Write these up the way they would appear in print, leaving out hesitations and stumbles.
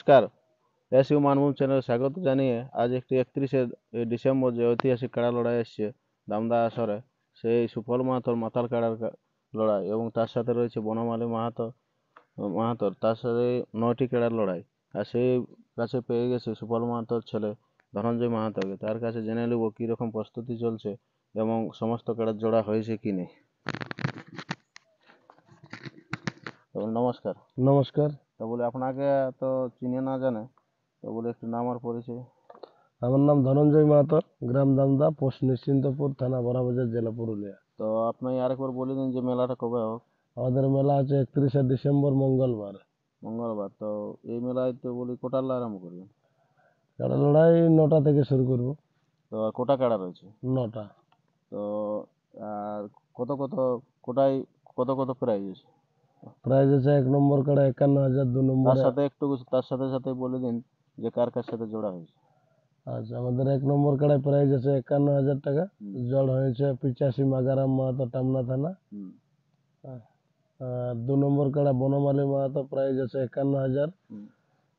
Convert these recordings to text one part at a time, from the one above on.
নমস্কার, এসইউ মানভূম চ্যানেলে স্বাগত জানিয়ে আজ একটি 31শে ডিসেম্বর যে ঐতিহাসিক কাড়া লড়াই এসছে দামদা আসরে, সেই সুফল মাহাতোর মাতাল কাড়ার লড়াই এবং তার সাথে রয়েছে বনমালী মাহাতোর তার সাথে 9টি কাড়ার লড়াই। আর সেই কাছে পেয়ে গেছে সুফল মাহাতোর ছেলে ধনঞ্জয় মাহাতোকে। তার কাছে জেনে নেব কীরকম প্রস্তুতি চলছে এবং সমস্ত কাড়ার জোড়া হয়েছে কি নেই। নমস্কার। নমস্কার। তো বলে আপনাকে তো চিনে না জানে, তো বলে একটু নাম আর পরিচয়। আমার নাম ধনঞ্জয় মাহাতো, গ্রাম দামদা, পোস্ট নিশ্চিন্তপুর, থানা বড়াবাজার, জেলা পুরুলিয়া। তো আপনি আরেকবার বলে দিন যে মেলাটা কবে হোক। আমাদের মেলা আছে 31শে ডিসেম্বর মঙ্গলবার। তো এই মেলায় তো বলি কোটার আরম্ভ করবেন। কাড়া লড়াই 9টা থেকে শুরু করব। তো কোটা কাড়া রয়েছে 9টা। তো আর কত কত কোটায় কত প্রাইজ আছে? প্রাইজ আছে 1 নম্বর কাড়া 51,000, 2 নম্বর। তার সাথে সাথে বলে দিন যে কার কার সাথে জোড়া হয়েছে। আচ্ছা, আমাদের 1 নম্বর কাড়ায় প্রাইজ আছে 51,000 টাকা। জড় হয়েছে 85 মাগারাম মাহাতো, টামনা থানা। আর 2 নম্বর কাড়া বনমালী মাহাতো, প্রাইজ আছে 51,000।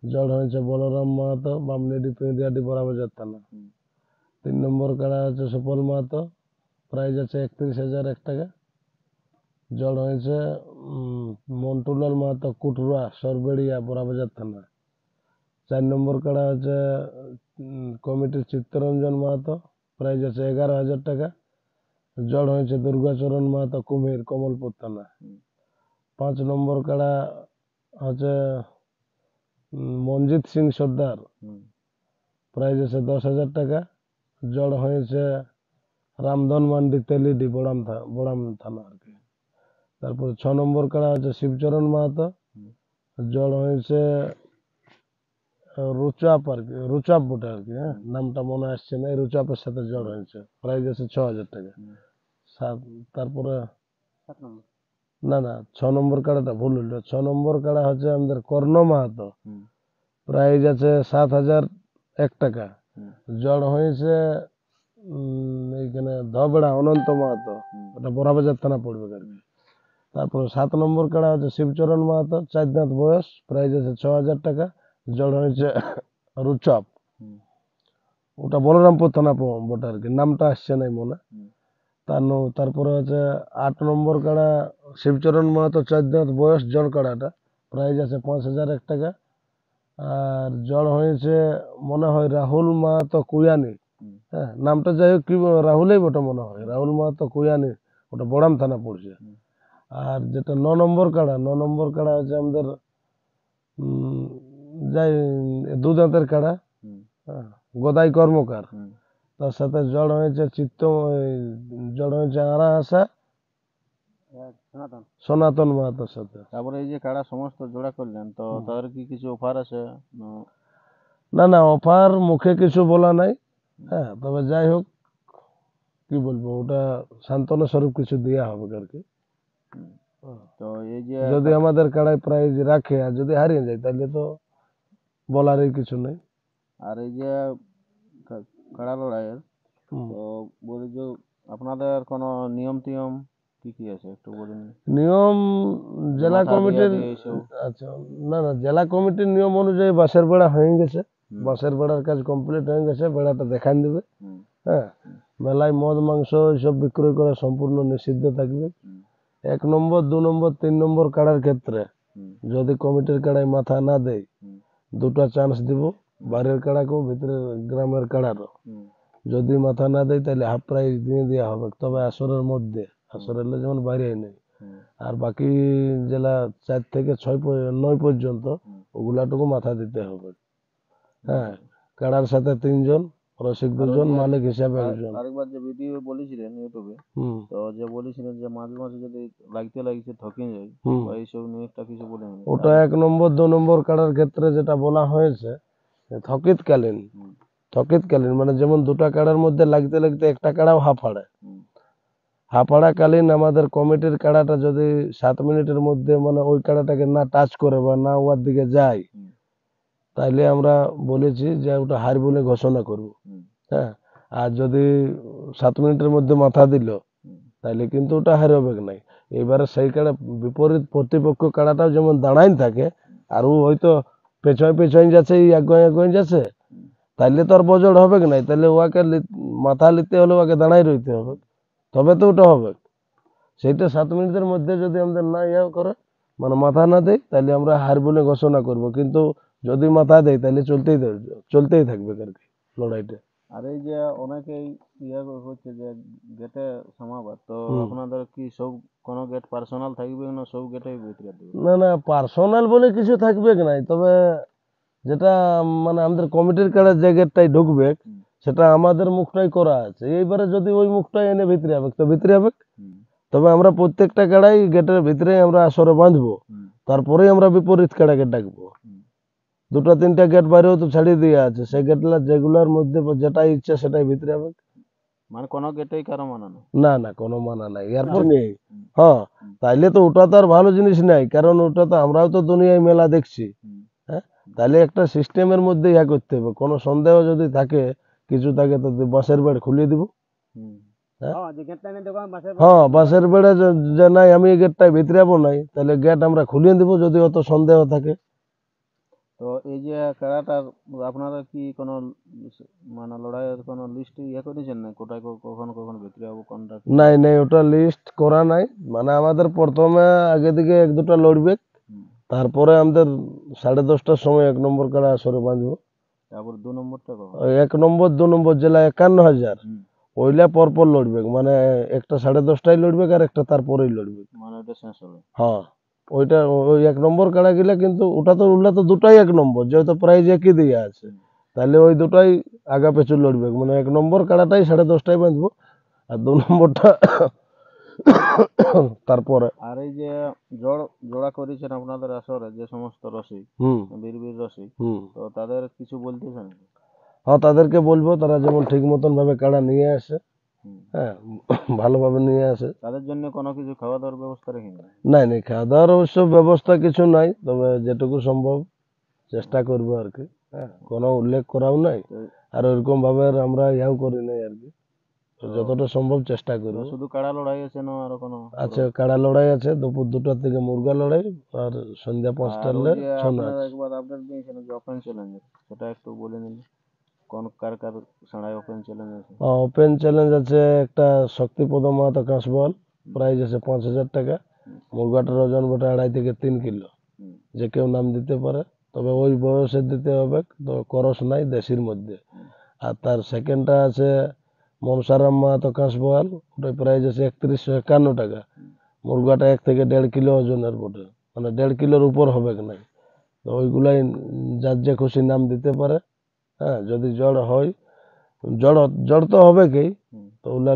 জড় হয়েছে বলরাম মাহাতো, বামনেডি পেঁদিয়াডি, বড়াবাজার থানা। 3 নম্বর কাড়া আছে সুফল মাহাতো, প্রাইজ আছে 31,001 টাকা। জড় হয়েছে মন্টুলাল মাহাতো, কুটুরা, সরবেড়িয়া, বড়াবাজার থানা। 4 নম্বর কাড়া আছে কমিটির চিত্তরঞ্জন মাহাতো, প্রাইজ আছে 11,000 টাকা। জড় হয়েছে দুর্গাচরণ মাহাতো, কুমির, কমলপুর থানা। 5 নম্বর কাড়া আছে মনজিৎ সিং সর্দার, প্রাইজ আছে 10,000 টাকা। জড় হয়েছে রামধন মান্ডি, তেলিডি, বড়াম থানা আর কি। তারপরে 6 নম্বর কাড়া আছে শিবচরণ মাহাতো, জড় হয়েছে রুচাপ আর কি, রুচাপ বটে আর কি, হ্যাঁ, নামটা মনে আসছে না। রুচাপের সাথে জড় হয়েছে, প্রাইজ আছে 6,000 টাকা। তারপরে না 6 নম্বর কাড়াটা ভুল হইল। 6 নম্বর কাড়া হচ্ছে আমাদের কর্ণ মাহাতো, প্রাইজ আছে 7,001 টাকা। জড় হয়েছে এইখানে ধবেড়া অনন্ত মাহাতো, ওটা বড়াবাজার থানা পড়বে আর কি। তারপরে 7 নম্বর কাড়া হচ্ছে শিবচরণ মাহাতো, 4 দাঁত বয়স, প্রাইজ আছে 6,000 টাকা। জড় হয়েছে রুচাপ, ওটা বলরামপুর থানা বটে আর কি, নামটা আসছে নাই মনে। তারপরে আছে 8 নম্বর কাড়া শিবচরণ মাহাতো, 4 দাঁত বয়স, জড় কাড়াটা, প্রাইজ আছে 5,001 টাকা। আর জড় হয়েছে মনে হয় রাহুল মাহাতো কুয়ানি, হ্যাঁ, নামটা যাই হোক কি রাহুলই বটে মনে হয়, রাহুল মাহাতো কুয়ানি, ওটা বড়াম থানা পড়ছে। আর যেটা 9 নম্বর কাড়া হচ্ছে আমাদের যাই 2 দাঁতের কাড়া, গদাই কর্মকার, তার সাথে জড় হয়েছে আড়া আসা সনাতন মাহাতোর সাথে। তারপরে এই যে কাড়া সমস্ত জোড়া করলেন, তো তাদের কি কিছু অফার আছে? না অফার মুখে কিছু বলা নাই, হ্যাঁ, তবে যাই হোক কি বলবো, ওটা সান্ত্বনা স্বরূপ কিছু দেওয়া হবে আর কি। তো এই যে যদি আমাদের কাড়ায় প্রাইজ রাখে আর যদি হারিয়ে যায় তাহলে তো বলারই কিছু নেই। আর এই যে কাড়া লড়াইয়ের, তো বলি যে আপনাদের কোনো নিয়ম টিয়ম কি আছে একটু বলুন। নিয়ম জেলা কমিটির, আচ্ছা না জেলা কমিটির নিয়ম অনুযায়ী বাঁশের বেড়া হয়ে গেছে, বাঁশের বেড়ার কাজ কমপ্লিট হয়ে গেছে, বেড়াটা দেখান দেবে। হ্যাঁ, মেলায় মদ মাংস এইসব বিক্রয় করা সম্পূর্ণ নিষিদ্ধ থাকবে। 1 নম্বর 2 নম্বর 3 নম্বর কাড়ার ক্ষেত্রে যদি কমিটির কাড়ায় মাথা না দেয়, 2টা চান্স দিব, বাইরের কাড়াকেও ভিতরে গ্রামের কাড়ারও। যদি মাথা না দেয় তাহলে হাফ প্রাইজ দিয়ে দেওয়া হবে, তবে আসরের মধ্যে, আসরের যেমন বাইরে নেই। আর বাকি জেলা 4 থেকে 9 পর্যন্ত ওগুলাটুকু মাথা দিতে হবে। হ্যাঁ, কাড়ার সাথে 3 জন, রসিক 2 জন, মালিক হিসাবে 1 জন। আরেকবার যে ভিডিও বলেছিলেন ইউটিউবে, তো যে বলেছিলেন যে মাঝে মাঝে যদি লাগতে থকে যায়, এইসব নিয়ে একটা কিছু বলেন। ওটা 1 নম্বর 2 নম্বর কাড়ার ক্ষেত্রে যেটা বলা হয়েছে, থকিতকালীন মানে যেমন 2টা কাড়ার মধ্যে লাগতে একটা কাড়াও হাফাড়াকালীন আমাদের কমিটির কাড়াটা যদি 7 মিনিটের মধ্যে মানে ওই কাড়াটাকে না টাচ করে বা না ওর দিকে যায়, তাইলে আমরা বলেছি যে ওটা হার বলে ঘোষণা করব। হ্যাঁ, আর যদি 7 মিনিটের মধ্যে মাথা দিল তাহলে কিন্তু ওটা হার হবে নাই। এবারে সেই কাড়া বিপরীত প্রতিপক্ষ কাড়াটাও যেমন দাঁড়াইন থাকে, আর ও হয়তো পেছনে পেছনে যাচ্ছে আগুয়ে যাচ্ছে, তাইলে তো আর বজড় হবে কি নাই, তাহলে ওকে মাথা নিতে হলে ওকে দাঁড়াই রইতে হবে, তবে তো ওটা হবে। সেইটা 7 মিনিটের মধ্যে যদি আমাদের না ইয়ে করে, মানে মাথা না দেয়, তাহলে আমরা হার বলে ঘোষণা করব। কিন্তু যদি মাথা দেয় তাহলে চলতেই থাকবে আর কি লড়াইটা। আর এই যে অনেকেই হচ্ছে যে গেটে সমাবেশ, তো হুম। আপনাদের কি সব কোনো গেট পার্সোনাল থাকবে না, সব গেটেই ভিতরে দেবে? না না, পার্সোনাল বলে কিছু থাকবে কি নাই, তবে যেটা মানে আমাদের কমিটির কাছে যে গেটটাই ঢুকবে, হুম। সেটা আমাদের মুখটাই করা আছে। এইবারে যদি ওই মুখটাই এনে ভিতরে হবে তো ভিতরে হবে। হুম। তবে আমরা প্রত্যেকটা কাড়াই গেটের ভিতরে আমরা আসরে বাঁধবো, হুম। তারপরেই আমরা বিপরীত কাড়াকে ডাকবো। হুম। দুটা তিনটা গেট বাইরেও তো ছাড়িয়ে দেওয়া আছে, সেই গেটগুলা যেগুলোর মধ্যে যেটাই ইচ্ছা সেটাই ভিতরে হবে। মানে কোনো গেটেই কারো মানা নেই? না না, কোনো মানা নাই এরপর নেই। হুম। হ্যাঁ, হুম। তাইলে তো ওটা তো আর ভালো জিনিস নাই, কারণ ওটা তো আমরাও তো দুনিয়ায় মেলা দেখছি। হুম। হ্যাঁ, তাহলে একটা সিস্টেমের মধ্যে ইয়া করতে হবে। কোনো সন্দেহ যদি থাকে, কিছু থাকে, তো বাঁশের বেড় খুলিয়ে দিব। হুম। হ্যাঁ, যে গেটটা এনে দেবো বাসের হ্যাঁ, বাঁশের বেড়ে যে নাই আমি এই গেটটায় ভিতরে যাবো নাই, তাহলে গেট আমরা খুলিয়ে দিব যদি অত সন্দেহ থাকে। তো এই যে খেলাটার আপনারা কি কোনো মানে লড়াইয়ের কোনো লিস্ট করেছেন না, কোথায় কখন কখন বিক্রি হবো, কোনটা কি? নাই নাই, ওটা লিস্ট করা নাই। মানে আমাদের প্রথমে আগে দিকে এক দুটা লড়বে, হুম। তারপরে আমাদের 10:30টার সময় 1 নম্বর কাড়া আসরে বাঁধবো। তারপর 2 নম্বরটা কখন? ওই 1 নম্বর 2 নম্বর জেলা 51,000 হুম। ওইলা পরপর লড়বে, মানে একটা 10:30টায় লড়বে আর একটা তারপরেই লড়বে। মানে ওটা শেষ হলো? হ্যাঁ, ওইটা ওই 1 নম্বর কাড়া গিলা কিন্তু ওটা তো দুটাই 1 নম্বর, যেহেতু প্রাইজ একই দিয়ে আছে, হুম। তাহলে ওই দুটাই আগা পেছু লড়বে। মানে 1 নম্বর কাড়াটাই 10:30টায় বাঁধবো, আর 2 নম্বরটা তারপরে। আর এই যে জোড়া করেছেন আপনাদের আসরে যে সমস্ত রসিক, হুম। বীর বীর রসিক, হুম। তো তাদের কিছু বলতেছেন? হ্যাঁ, তাদেরকে বলবো তারা যেমন ঠিক মতন ভাবে কাড়া নিয়ে আসে। হুম। হ্যাঁ, ভালোভাবে নিয়ে আসে। তাদের জন্য কোনো কিছু খাওয়া দাওয়ার ব্যবস্থা রেখেছেন? নাই নাই, খাওয়া দাওয়ার অবশ্য ব্যবস্থা কিছু নাই, তবে যেটুকু সম্ভব চেষ্টা করবো আর কি। হ্যাঁ, কোনো উল্লেখ করাও নাই, তো আর ওইরকম ভাবে আমরা ইয়াও করি নাই আর কি। তো তো যতটা সম্ভব চেষ্টা তো করবো। শুধু কাড়া লড়াই আছে না আরো কোনো আছে, কাড়া লড়াই আছে দুপুর 2টার থেকে মুরগা লড়াই, আর সন্ধ্যা আর 5টার ওই লে যে ছৌ নাচ। আপনারা একবার আপডেট দিয়েছেন যে ওপেন চ্যালেঞ্জ, সেটা একটু বলে নিন, কোন কার কার সাড়ায় ওপেন চ্যালেঞ্জ আছে? ওপেন চ্যালেঞ্জ আছে একটা শক্তিপদ মাহাতো কাঁসবল, প্রাইজ আছে 5,000 টাকা। হুম। মুরগাটার ওজন বটে 2.5 থেকে 3 কিলো। হুম। যে কেউ নাম দিতে পারে, তবে ওই বয়সে দিতে হবে, তো করস নাই দেশির মধ্যে। হুম। আর তার সেকেন্ডটা আছে মনসারাম মাহাতো কাঁসবল, ওটার প্রাইস আছে 3151 টাকা। হুম। মুরগাটা 1 থেকে 1.5 কিলো ওজনের বটে, মানে 1.5 কিলোর উপর হবে কি নাই। তো ওইগুলাই যার যে খুশি নাম দিতে পারে। হ্যাঁ, যদি জড় হয়, জড় তো হবে কি, হুম। তো ওগুলা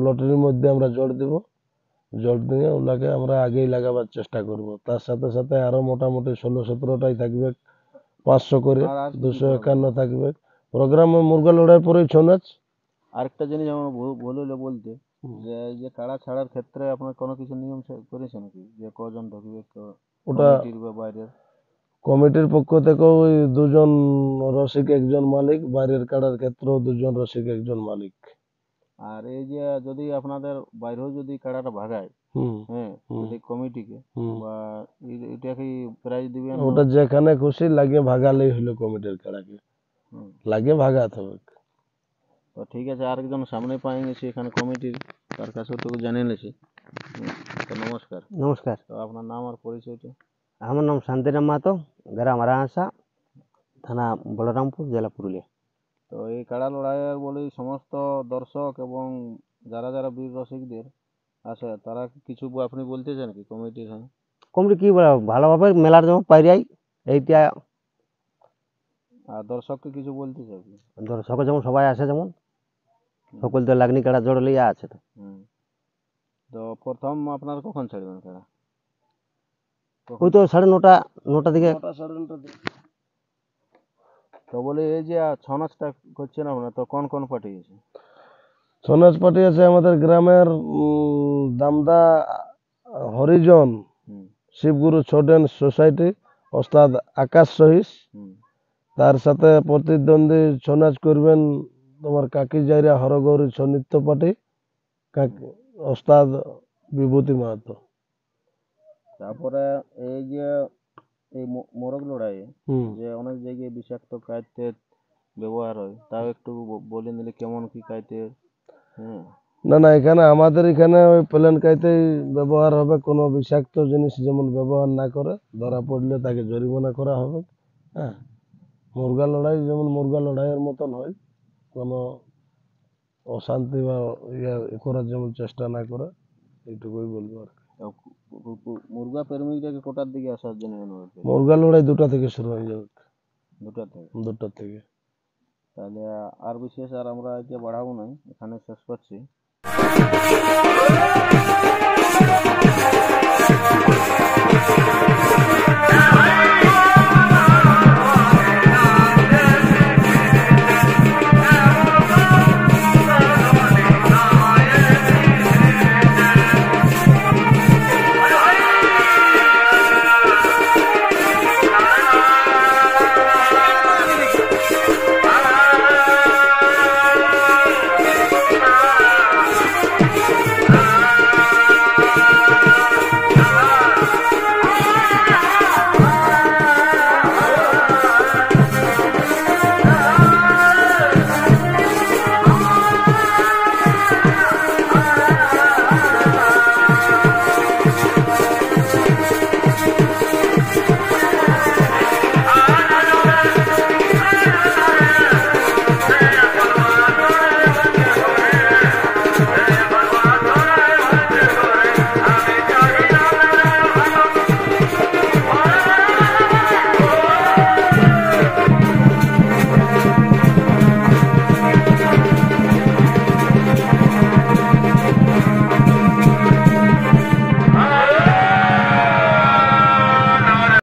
লটারির মধ্যে আমরা জড় দিব। জড় দিয়ে ওগুলাকে আমরা আগেই লাগাবার চেষ্টা করব। তার সাথে সাথে আরো মোটামুটি 16-17টাই থাকবে 500 করে, আর আর কি কি প্রোগ্রাম? 251 থাকবে। প্রোগ্রামে মুরগা লড়াই পরেই ছৌ নাচ। আরেকটা জিনিস আমার ভুল হলো বলতে, যে এই যে কাড়া ছাড়ার ক্ষেত্রে আপনার কোনো কিছু নিয়ম করেছেন কি, যে কজন ঢুকবে, ওটা কমিটির বা বাইরের? কমিটির পক্ষ থেকে ওই 2জন রসিক 1জন মালিক, বাইরের কাড়ার ক্ষেত্রেও 2জন রসিক 1জন মালিক। আর এই যে যদি আপনাদের বাইরেও যদি কাড়াটা ভাগায়, হুম। হ্যাঁ, হুম। যদি কমিটিকে হুম। বা এটা কি প্রাইজ দিবেন না? ওটা যেখানে খুশি লাগিয়ে ভাগালেই হলো কমিটির কাড়াকে, হুম। লাগিয়ে ভাগাতে হবে। তো ঠিক আছে, আরেকজন সামনে পাই গেছি এখানে কমিটির, তার কাছেও তো জানিয়ে নিয়েছি। তো নমস্কার। নমস্কার, তো আপনার নাম আর পরিচয়টা? আমার নাম শান্তিরাম মাহাতো, গ্রাম আরাহাসা, থানা বলরামপুর, জেলা পুরুলিয়া। তো এই কাড়া লড়াইয়ের বলি সমস্ত দর্শক এবং যারা যারা বীর রসিকদের আছে, তারা কিছু আপনি বলতে চান কি কমিটির? হ্যাঁ। কমিটি কি বলে, ভালোভাবে মেলার যেমন পাইরাই এইটা আর দর্শককে কিছু বলতে চাই কি? দর্শক যেমন সবাই আসে, যেমন হুম। সকল তো লাগনি কাড়া জোড় লিয়া আছে তো। হুম। তো প্রথম আপনারা কখন ছাড়বেন কাড়া? ওই তো 9:30 দিকে। 9টা 9:30 দিকে। তো বলি এই যে ছৌ নাচটা করছেন আপনারা, তো কোন কোন পার্টি আছে? ছৌ নাচ পার্টি আছে আমাদের গ্রামের দামদা হরিজন হুম। শিবগুরু ছৌ ড্যান্স সোসাইটি, ওস্তাদ আকাশ সহিস। হুম। তার সাথে প্রতিদ্বন্দ্বী ছৌ নাচ করবেন তোমার কাকি জাইরা হরগৌরী ছৌ নৃত্য পার্টি, কাকি ওস্তাদ বিভূতি মাহাতো। তারপরে এই যে এই মোরগ লড়াইয়ে হুম। যে অনেক জায়গায় বিষাক্ত কায়তের ব্যবহার হয়, তাও একটু বলে নিলে কেমন কি কায়তের? হ্যাঁ। না না, এখানে আমাদের এখানে ওই প্লেন কাইতেই ব্যবহার হবে, কোনো বিষাক্ত জিনিস যেমন ব্যবহার না করে, ধরা পড়লে তাকে জরিমানা করা হবে। হ্যাঁ, মুরগা লড়াই যেমন মুরগা লড়াইয়ের মতন হয়, কোনো অশান্তি বা ইয়া করার যেমন চেষ্টা না করে, এইটুকুই বলবো আর কি। মুরগা প্রেমিকটাকে কোটার দিকে আসার জন্য অনুরোধ করি। মুরগা লড়াই 2টা থেকে শুরু হয়ে যাবে, 2টা থেকে। 2টা থেকে। তাহলে আর বিশেষ আর আমরা আজকে বাড়াবো না, এখানে শেষ করছি।